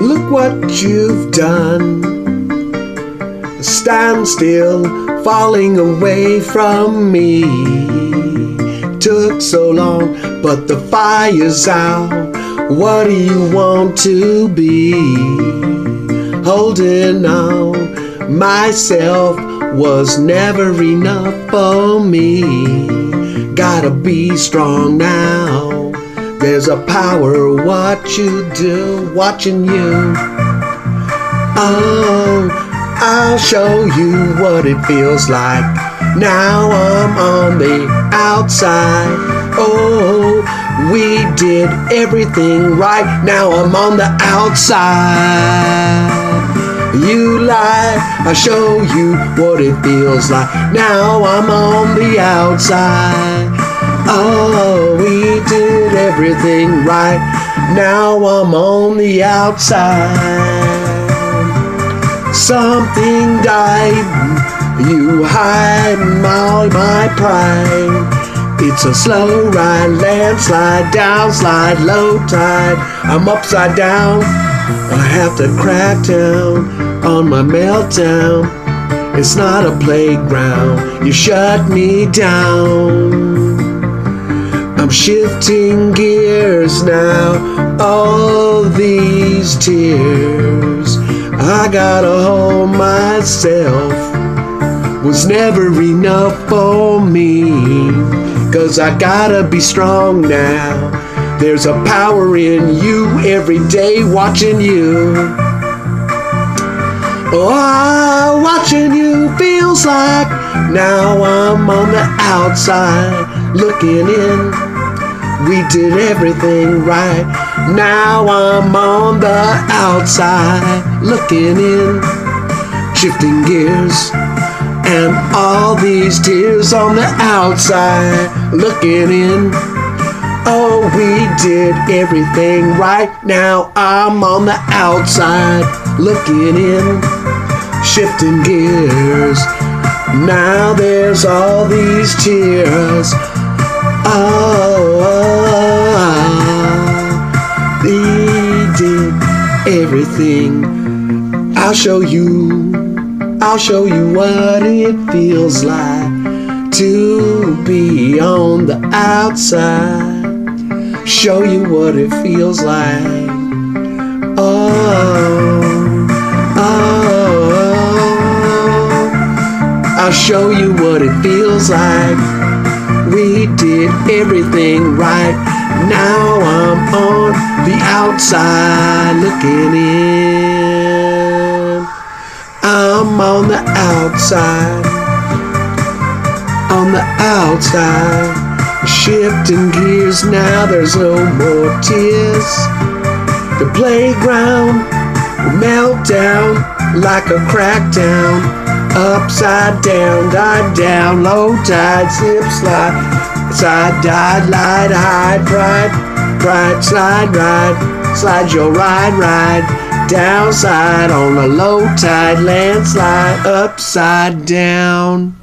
Look what you've done. Stand still, falling away from me. Took so long, but the fire's out. What do you want to be? Holding on, myself was never enough for me. Gotta be strong now. There's a power what you do, watching you. Oh, I'll show you what it feels like. Now I'm on the outside. Oh, we did everything right. Now I'm on the outside. You lie, I'll show you what it feels like. Now I'm on the outside. Oh, we did everything right. Now I'm on the outside. Something died, you hide all my pride. It's a slow ride, landslide, downslide, low tide. I'm upside down, I have to crack down on my meltdown. It's not a playground, you shut me down. I'm shifting gears now, all these tears. I gotta hold myself, was never enough for me. 'Cause I gotta be strong now. There's a power in you, every day watching you. Oh, watching you feels like now I'm on the outside looking in. We did everything right. Now I'm on the outside looking in. Shifting gears and all these tears on the outside looking in. Oh, we did everything right. Now I'm on the outside looking in. Shifting gears. Now there's all these tears. We did everything. I'll show you what it feels like to be on the outside. Show you what it feels like. I'll show you what it feels like. We did everything right. Now I'm on the outside looking in. I'm on the outside. On the outside. Shifting gears now, there's no more tears. The playground will melt down like a crackdown. Upside down, dive down, low tide, slip, slide, side, dive, light, hide, pride, slide, ride, slide your ride, downside on a low tide, landslide, upside down.